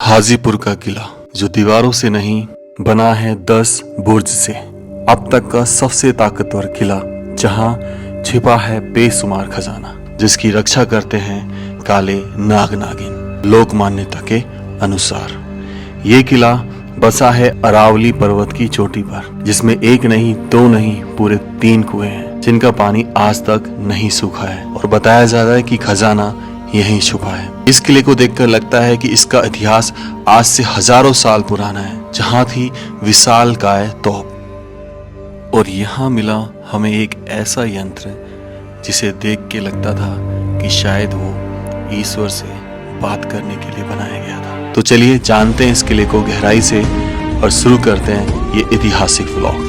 हाजीपुर का किला जो दीवारों से नहीं बना है 10 बुर्ज से, अब तक का सबसे ताकतवर किला जहां छिपा है बेशुमार खजाना जिसकी रक्षा करते हैं काले नाग नागिन। लोक मान्यता के अनुसार ये किला बसा है अरावली पर्वत की चोटी पर, जिसमें एक नहीं दो नहीं पूरे 3 कुएं हैं जिनका पानी आज तक नहीं सूखा है और बताया जा रहा है कि खजाना यहीं छुपा है। इस किले को देखकर लगता है कि इसका इतिहास आज से हजारों साल पुराना है, जहां थी विशालकाय तोप और यहाँ मिला हमें एक ऐसा यंत्र जिसे देख के लगता था कि शायद वो ईश्वर से बात करने के लिए बनाया गया था। तो चलिए जानते हैं इस किले को गहराई से और शुरू करते हैं ये ऐतिहासिक व्लॉग।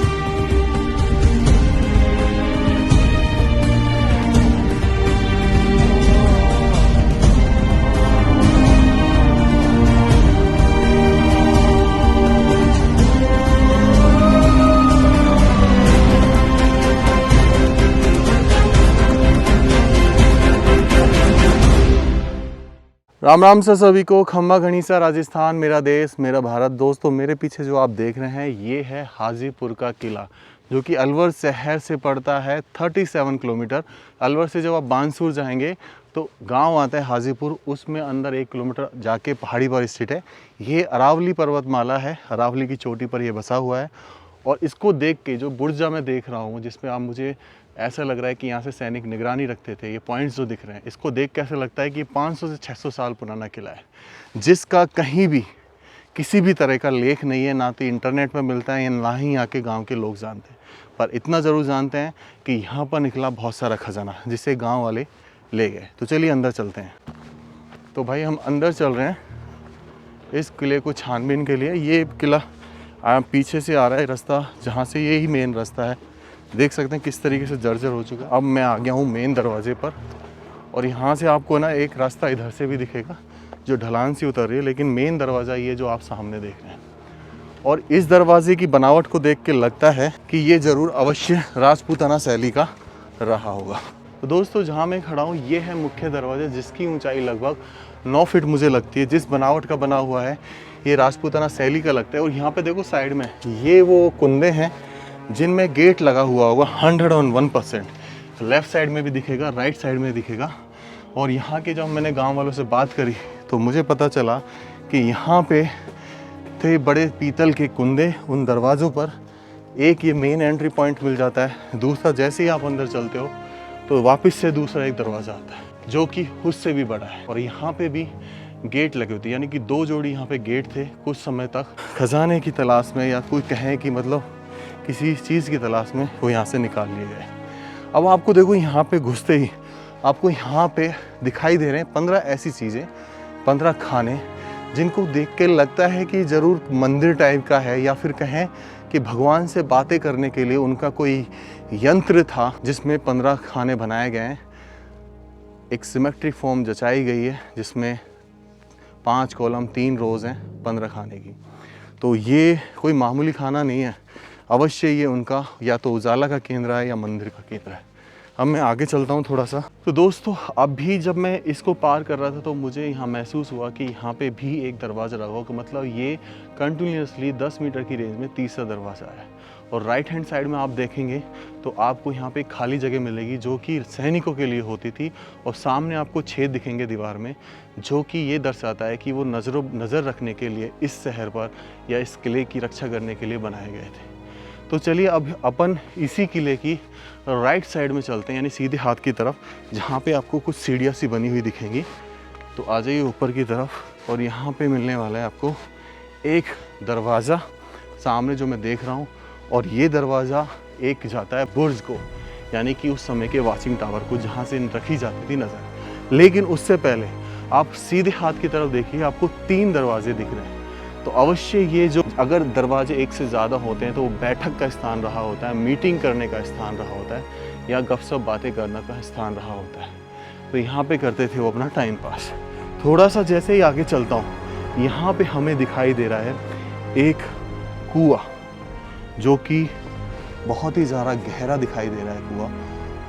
राम राम से सभी को, खम्मा घनीसा राजस्थान मेरा देश मेरा भारत। दोस्तों मेरे पीछे जो आप देख रहे हैं ये है हाजीपुर का किला, जो कि अलवर शहर से पड़ता है 37 किलोमीटर। अलवर से जब आप बानसूर जाएंगे तो गांव आता है हाजीपुर, उसमें अंदर 1 किलोमीटर जाके पहाड़ी पर स्थित है। ये अरावली पर्वतमाला है, अरावली की चोटी पर ये बसा हुआ है। और इसको देख के जो बुर्जा मैं देख रहा हूँ, जिसमें आप मुझे ऐसा लग रहा है कि यहाँ से सैनिक निगरानी रखते थे, ये पॉइंट्स जो दिख रहे हैं, इसको देख के ऐसा लगता है कि 500 से 600 साल पुराना किला है, जिसका कहीं भी किसी भी तरह का लेख नहीं है, ना तो इंटरनेट पर मिलता है या ना ही यहाँ के गाँव के लोग जानते हैं। पर इतना ज़रूर जानते हैं कि यहाँ पर निकला बहुत सारा खजाना जिसे गाँव वाले ले गए। तो चलिए अंदर चलते हैं। तो भाई हम अंदर चल रहे हैं इस किले को छानबीन के लिए। ये किला पीछे से आ रहा है रास्ता, जहाँ से यही मेन रास्ता है। देख सकते हैं किस तरीके से जर्जर हो चुका है। अब मैं आ गया हूँ मेन दरवाजे पर, और यहाँ से आपको ना एक रास्ता इधर से भी दिखेगा जो ढलान से उतर रही है, लेकिन मेन दरवाज़ा ये जो आप सामने देख रहे हैं। और इस दरवाजे की बनावट को देख के लगता है कि ये ज़रूर अवश्य राजपूताना शैली का रहा होगा। तो दोस्तों जहाँ मैं खड़ा हूँ ये है मुख्य दरवाज़ा, जिसकी ऊँचाई लगभग 9 फीट मुझे लगती है। जिस बनावट का बना हुआ है ये राजपूताना शैली का लगता है। और यहाँ पे देखो साइड में ये वो कुंदे हैं जिनमें गेट लगा हुआ होगा 101%। लेफ़्ट साइड में भी दिखेगा, राइट साइड में दिखेगा। और यहाँ के जब मैंने गांव वालों से बात करी तो मुझे पता चला कि यहाँ पे थे बड़े पीतल के कुंदे उन दरवाज़ों पर। एक ये मेन एंट्री पॉइंट मिल जाता है, दूसरा जैसे ही आप अंदर चलते हो तो वापस से दूसरा एक दरवाज़ा आता है जो कि उससे भी बड़ा है। और यहाँ पे भी गेट लगे होते, यानी कि 2 जोड़ी यहाँ पे गेट थे कुछ समय तक, खजाने की तलाश में या कोई कहें कि मतलब किसी चीज़ की तलाश में वो यहाँ से निकाल लिए गए। अब आपको देखो यहाँ पे घुसते ही आपको यहाँ पे दिखाई दे रहे हैं 15 ऐसी चीज़ें, 15 खाने, जिनको देख के लगता है कि ज़रूर मंदिर टाइप का है, या फिर कहें कि भगवान से बातें करने के लिए उनका कोई यंत्र था जिसमें 15 खाने बनाए गए हैं। एक सिमेट्रिक फॉर्म जचाई गई है जिसमें 5 कॉलम 3 रोज़ हैं 15 खाने की। तो ये कोई मामूली खाना नहीं है, अवश्य ये उनका या तो उजाला का केंद्र है या मंदिर का केंद्र है। अब मैं आगे चलता हूँ थोड़ा सा। तो दोस्तों अभी जब मैं इसको पार कर रहा था तो मुझे यहाँ महसूस हुआ कि यहाँ पे भी एक दरवाज़ा लगा हो, मतलब ये कंटिन्यूसली 10 मीटर की रेंज में तीसरा दरवाज़ा है। और राइट हैंड साइड में आप देखेंगे तो आपको यहाँ पे खाली जगह मिलेगी जो कि सैनिकों के लिए होती थी। और सामने आपको छेद दिखेंगे दीवार में, जो कि ये दर्शाता है कि वो नज़र रखने के लिए इस शहर पर या इस किले की रक्षा करने के लिए बनाए गए थे। तो चलिए अब अपन इसी किले की राइट साइड में चलते हैं, यानी सीधे हाथ की तरफ, जहाँ पे आपको कुछ सीढ़ियाँ सी बनी हुई दिखेंगी। तो आ जाइए ऊपर की तरफ, और यहाँ पे मिलने वाला है आपको एक दरवाज़ा सामने जो मैं देख रहा हूँ। और ये दरवाज़ा एक जाता है बुर्ज को, यानी कि उस समय के वाचिंग टावर को, जहाँ से रखी जाती थी नज़र। लेकिन उससे पहले आप सीधे हाथ की तरफ देखिए, आपको 3 दरवाजे दिख रहे हैं। तो अवश्य ये जो अगर दरवाजे एक से ज़्यादा होते हैं तो वो बैठक का स्थान रहा होता है, मीटिंग करने का स्थान रहा होता है, या गपशप बातें करने का स्थान रहा होता है। तो यहाँ पे करते थे वो अपना टाइम पास। थोड़ा सा जैसे ही आगे चलता हूँ, यहाँ पे हमें दिखाई दे रहा है एक कुआं, जो कि बहुत ही ज़्यादा गहरा दिखाई दे रहा है कुआं,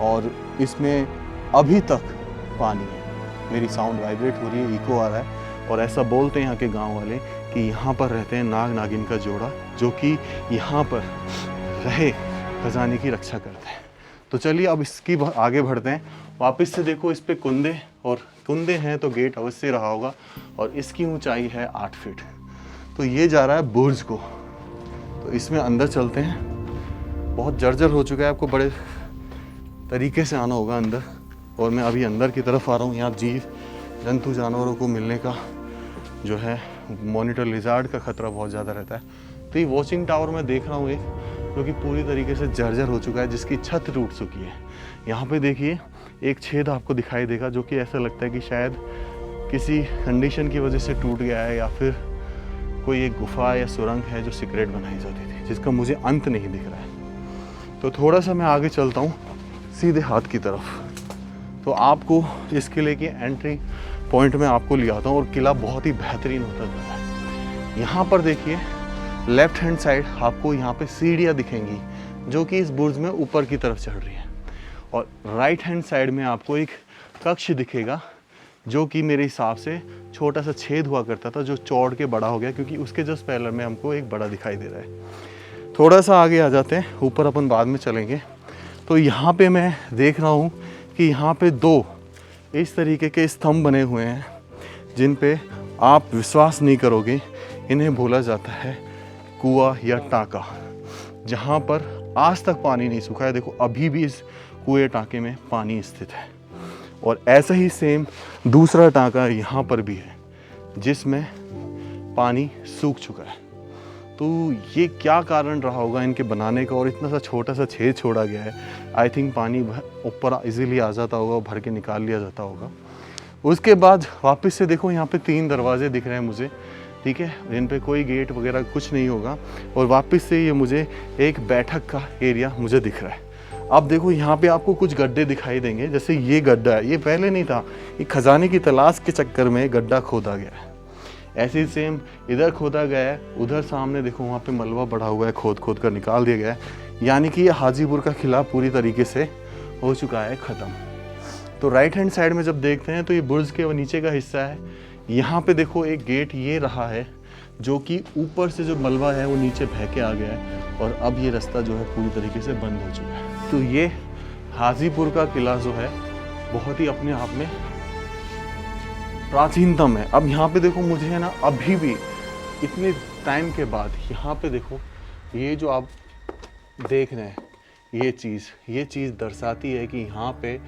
और इसमें अभी तक पानी है। मेरी साउंड वाइब्रेट हो रही है, इको आ रहा है। और ऐसा बोलते हैं यहाँ के गांव वाले कि यहाँ पर रहते हैं नाग नागिन का जोड़ा, जो कि यहाँ पर रहे खजाने की रक्षा करते हैं। तो चलिए अब इसकी आगे बढ़ते हैं। वापस से देखो इस पे कुंदे, और कुंदे हैं तो गेट अवश्य रहा होगा, और इसकी ऊंचाई है 8 फीट। तो ये जा रहा है बुर्ज को, तो इसमें अंदर चलते हैं। बहुत जर्जर हो चुका है, आपको बड़े तरीके से आना होगा अंदर, और मैं अभी अंदर की तरफ आ रहा हूँ। यहाँ जीव जंतु जानवरों को मिलने का जो है मॉनिटर लिजार्ड का खतरा बहुत ज़्यादा रहता है। तो ये वॉचिंग टावर मैं देख रहा हूँ एक, जो कि पूरी तरीके से जर्जर हो चुका है, जिसकी छत टूट चुकी है। यहाँ पे देखिए एक छेद आपको दिखाई देगा, जो कि ऐसा लगता है कि शायद किसी कंडीशन की वजह से टूट गया है, या फिर कोई एक गुफा या सुरंग है जो सीक्रेट बनाई जाती थी, जिसका मुझे अंत नहीं दिख रहा है। तो थोड़ा सा मैं आगे चलता हूँ सीधे हाथ की तरफ। तो आपको इस किले की एंट्री पॉइंट में आपको ले आता हूँ, और किला बहुत ही बेहतरीन होता जा रहा है। यहाँ पर देखिए लेफ्ट हैंड साइड आपको यहाँ पे सीढ़ियाँ दिखेंगी, जो कि इस बुर्ज में ऊपर की तरफ चढ़ रही है, और राइट हैंड साइड में आपको एक कक्ष दिखेगा, जो कि मेरे हिसाब से छोटा सा छेद हुआ करता था, जो चौड़ के बड़ा हो गया, क्योंकि उसके जस्ट पहले में हमको एक बड़ा दिखाई दे रहा है। थोड़ा सा आगे आ जाते हैं, ऊपर अपन बाद में चलेंगे। तो यहाँ पे मैं देख रहा हूँ कि यहाँ पे 2 इस तरीके के स्तंभ बने हुए हैं, जिन पे आप विश्वास नहीं करोगे, इन्हें बोला जाता है कुआं या टाँका, जहाँ पर आज तक पानी नहीं सूखा है। देखो अभी भी इस कुएं टाँके में पानी स्थित है, और ऐसा ही सेम दूसरा टाँका यहाँ पर भी है, जिसमें पानी सूख चुका है। तो ये क्या कारण रहा होगा इनके बनाने का, और इतना सा छोटा सा छेद छोड़ा गया है। आई थिंक पानी ऊपर इजीली आ जाता होगा, भर के निकाल लिया जाता होगा। उसके बाद वापस से देखो यहाँ पे 3 दरवाजे दिख रहे हैं मुझे, ठीक है, जिन पे कोई गेट वगैरह कुछ नहीं होगा। और वापस से ये मुझे एक बैठक का एरिया मुझे दिख रहा है। अब देखो यहाँ पे आपको कुछ गड्ढे दिखाई देंगे, जैसे ये गड्ढा है, ये पहले नहीं था, ये खजाने की तलाश के चक्कर में गड्ढा खोदा गया है। ऐसे ही सेम इधर खोदा गया है, उधर सामने देखो वहाँ पे मलबा बढ़ा हुआ है, खोद खोद कर निकाल दिया गया है। यानी कि ये हाजीपुर का किला पूरी तरीके से हो चुका है ख़त्म। तो राइट हैंड साइड में जब देखते हैं तो ये बुर्ज के नीचे का हिस्सा है। यहाँ पे देखो एक गेट ये रहा है, जो कि ऊपर से जो मलबा है वो नीचे बह के आ गया है, और अब ये रास्ता जो है पूरी तरीके से बंद हो चुका है। तो ये हाजीपुर का किला जो है बहुत ही अपने आप में प्राचीनतम है। अब यहाँ पे देखो मुझे है ना, अभी भी इतने टाइम के बाद यहाँ पे देखो, ये जो आप देख रहे हैं ये चीज़ दर्शाती है कि यहाँ पे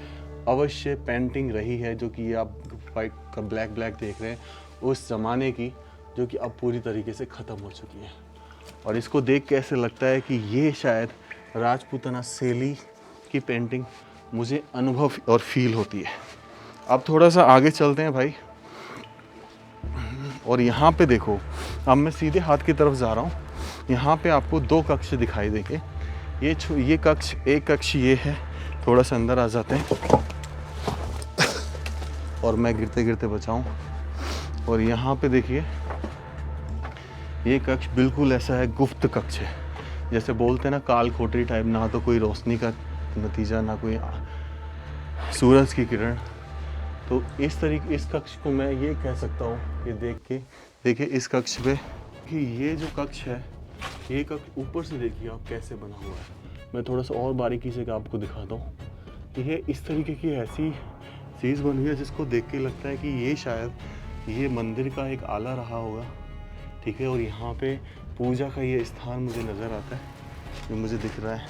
अवश्य पेंटिंग रही है, जो कि ये आप वाइट का ब्लैक देख रहे हैं, उस ज़माने की, जो कि अब पूरी तरीके से ख़त्म हो चुकी है। और इसको देख के ऐसे लगता है कि ये शायद राजपूताना शैली की पेंटिंग मुझे अनुभव और फील होती है। अब थोड़ा सा आगे चलते हैं भाई, और यहाँ पे देखो, अब मैं सीधे हाथ की तरफ जा रहा हूँ। यहाँ पे आपको 2 कक्ष दिखाई देंगे। ये कक्ष, एक कक्ष ये है, थोड़ा सा अंदर आ जाते हैं और मैं गिरते गिरते बचाऊँ। और यहाँ पे देखिए ये कक्ष बिल्कुल ऐसा है, गुप्त कक्ष है, जैसे बोलते हैं ना काल कोठरी टाइप, ना तो कोई रोशनी का नतीजा, ना कोई सूरज की किरण। तो इस कक्ष को मैं ये कह सकता हूँ कि देख के देखिए इस कक्ष पे कि ये जो कक्ष है, ये कक्ष ऊपर से देखिए आप कैसे बना हुआ है। मैं थोड़ा सा और बारीकी से आपको दिखाता हूँ कि ये इस तरीके की ऐसी चीज़ बनी हुई है, जिसको देख के लगता है कि ये शायद ये मंदिर का एक आला रहा होगा, ठीक है। और यहाँ पे पूजा का ये स्थान मुझे नज़र आता है, जो मुझे दिख रहा है।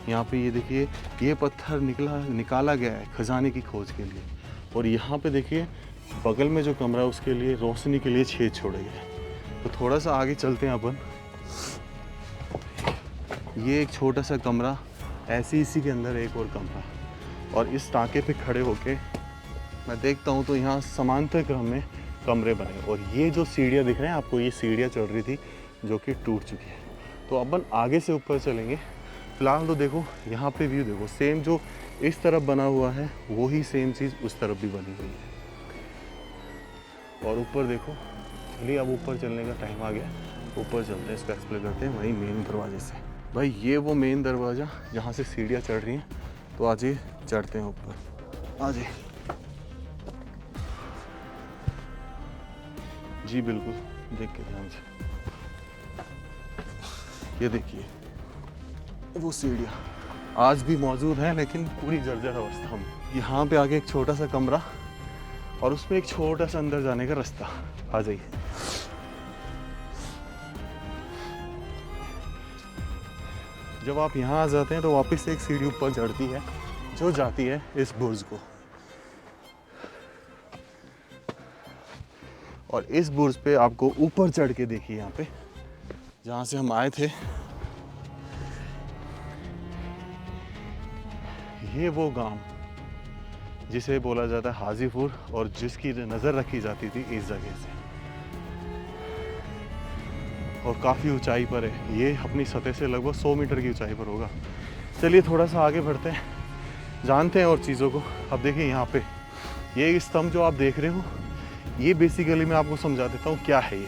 यहाँ पे ये देखिए, ये पत्थर निकाला गया है खजाने की खोज के लिए। और यहाँ पे देखिए बगल में जो कमरा है उसके लिए रोशनी के लिए छेद छोड़े गए। तो थोड़ा सा आगे चलते हैं अपन। ये एक छोटा सा कमरा, ऐसे इसी के अंदर एक और कमरा, और इस टाँके पे खड़े होके मैं देखता हूँ तो यहाँ समांतर क्रम में कमरे बने। और ये जो सीढ़ियाँ दिख रहे हैं आपको, ये सीढ़ियाँ चढ़ रही थी जो कि टूट चुकी है। तो अपन आगे से ऊपर चलेंगे। फिलहाल तो देखो यहाँ पे व्यू देखो, सेम जो इस तरफ बना हुआ है वही सेम चीज़ उस तरफ भी बनी हुई है। और ऊपर देखो, चलिए अब ऊपर चलने का टाइम आ गया, ऊपर चलते हैं, इसको एक्सप्लोर करते हैं वही मेन दरवाजे से। भाई ये वो मेन दरवाज़ा जहाँ से सीढ़ियाँ चढ़ रही हैं, तो आज ये चढ़ते हैं ऊपर। आज जी बिल्कुल, देख के ध्यान से। ये देखिए वो सीढ़ियाँ आज भी मौजूद हैं, लेकिन पूरी जर्जर अवस्था में। यहाँ पे आगे एक छोटा सा कमरा और उसमें एक छोटा सा अंदर जाने का रास्ता। आ जाइए। जब आप यहाँ आ जाते हैं तो वापस से एक सीढ़ी ऊपर चढ़ती है जो जाती है इस बुर्ज को, और इस बुर्ज पे आपको ऊपर चढ़ के देखिए यहाँ पे जहाँ से हम आए थे, ये वो गांव जिसे बोला जाता है हाजीपुर और जिसकी नज़र रखी जाती थी इस जगह से, और काफ़ी ऊंचाई पर है। ये अपनी सतह से लगभग 100 मीटर की ऊंचाई पर होगा। चलिए थोड़ा सा आगे बढ़ते हैं, जानते हैं और चीज़ों को। अब देखिए यहाँ पे ये स्तंभ जो आप देख रहे हो, ये बेसिकली मैं आपको समझा देता हूँ क्या है ये।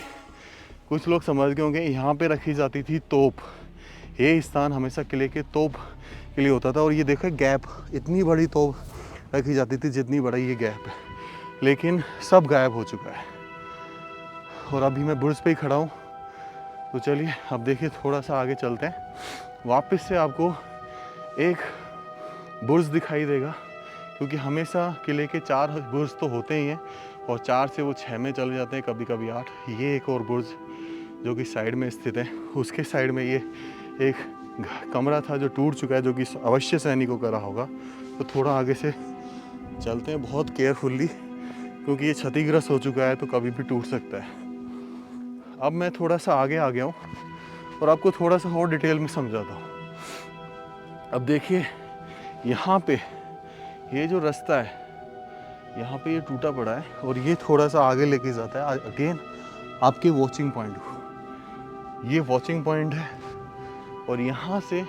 कुछ लोग समझ गए होंगे, यहाँ पे रखी जाती थी तोप। ये स्थान हमेशा किले के तोप के लिए होता था। और ये देखो गैप, इतनी बड़ी तोप रखी जाती थी जितनी बड़ा ये गैप है, लेकिन सब गायब हो चुका है। और अभी मैं बुर्ज पे ही खड़ा हूँ। तो चलिए अब देखिए थोड़ा सा आगे चलते हैं। वापस से आपको एक बुर्ज दिखाई देगा, क्योंकि हमेशा किले के 4 बुर्ज तो होते ही हैं, और 4 से वो 6 में चले जाते हैं, कभी कभी 8। ये एक और बुर्ज जो कि साइड में स्थित है, उसके साइड में ये एक कमरा था जो टूट चुका है, जो कि अवश्य सैनिकों का रहा होगा। तो थोड़ा आगे से चलते हैं बहुत केयरफुल्ली, क्योंकि ये क्षतिग्रस्त हो चुका है तो कभी भी टूट सकता है। अब मैं थोड़ा सा आगे आ गया हूँ और आपको थोड़ा सा और डिटेल में समझाता हूँ। अब देखिए यहाँ पे ये जो रास्ता है, यहाँ पे ये टूटा पड़ा है और ये थोड़ा सा आगे लेके जाता है अगेन आपके वॉचिंग पॉइंट को। ये वॉचिंग पॉइंट है और यहाँ से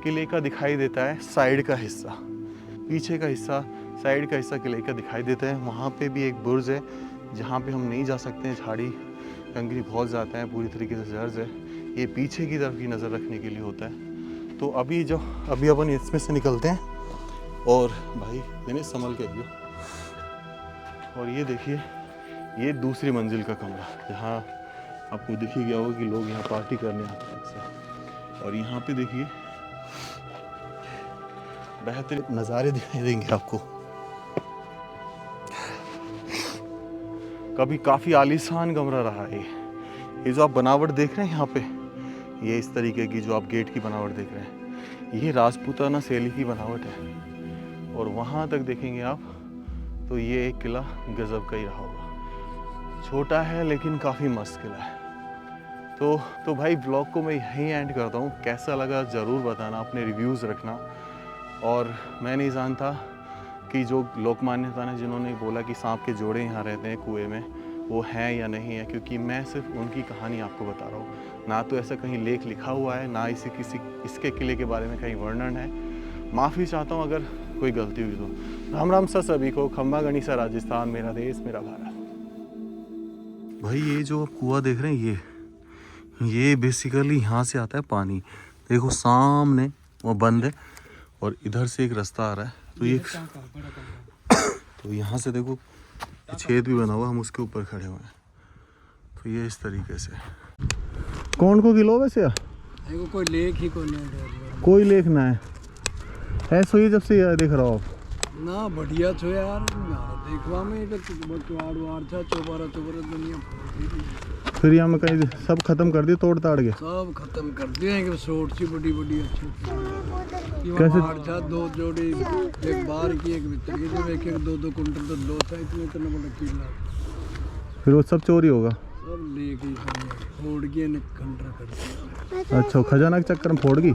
किले का दिखाई देता है साइड का हिस्सा, पीछे का हिस्सा, साइड का हिस्सा किले का दिखाई देता है। वहाँ पे भी एक बुर्ज है जहाँ पे हम नहीं जा सकते हैं, झाड़ी कंकरी बहुत ज़्यादा है, पूरी तरीके से जर्ज है। ये पीछे की तरफ की नज़र रखने के लिए होता है। तो अभी अपन इसमें से निकलते हैं, और भाई मैंने संभल के लियो। और ये देखिए ये दूसरी मंजिल का कमरा, जहाँ आपको दिख ही गया होगा कि लोग यहाँ पार्टी करने आते हैं अक्सर। और यहाँ पे देखिए बेहतरीन नज़ारे दिखाई देंगे आपको। कभी काफ़ी आलीशान कमरा रहा है ये जो आप बनावट देख रहे हैं यहाँ पे, ये इस तरीके की जो आप गेट की बनावट देख रहे हैं, ये राजपूताना शैली की बनावट है। और वहाँ तक देखेंगे आप तो ये एक किला गजब का ही रहा होगा। छोटा है लेकिन काफ़ी मस्त किला है। तो भाई ब्लॉग को मैं यहीं एंड करता हूँ। कैसा लगा ज़रूर बताना, अपने रिव्यूज़ रखना। और मैं नहीं जानता कि जो लोक मान्यता ने जिन्होंने बोला कि सांप के जोड़े यहाँ रहते हैं कुएं में, वो हैं या नहीं है, क्योंकि मैं सिर्फ उनकी कहानी आपको बता रहा हूँ। ना तो ऐसा कहीं लेख लिखा हुआ है, ना इसके किले के बारे में कहीं वर्णन है। माफ़ी चाहता हूँ अगर कोई गलती हुई तो। राम राम सभी को। खम्बा गणिसा राजस्थान, मेरा देश मेरा भारत। भाई ये जो आप कुआं देख रहे हैं, ये बेसिकली यहाँ से आता है पानी। देखो सामने वो बंद है और इधर से एक रास्ता आ रहा है। तो ये तो यहाँ से देखो छेद भी बना हुआ, हम उसके ऊपर खड़े हुए हैं। तो ये इस तरीके से कौन को किलो वैसे कोई लेख ही कोई लेख ना है ऐसा ही। जब से यार देख रहा हो आप ना बढ़िया छो यार, देखवा में वाड़ था चौबारा दुनिया। फिर यहाँ में कहीं सब खत्म कर दिए, तोड़ ताड़ के सब खत्म कर दिए हैं। शोट सी बड़ी बड़ी अच्छी कैसे था, 2 जोड़ी, एक बाहर की एक भीतर की, जब एक 2-2 कुंटल तो लो था, इतने इतना बड़ा किला। फिर वो सब चोरी होगा, सब लेके फोड़ के खंडर कर दिया। अच्छा खजाना के चक्कर में फोड़ गई।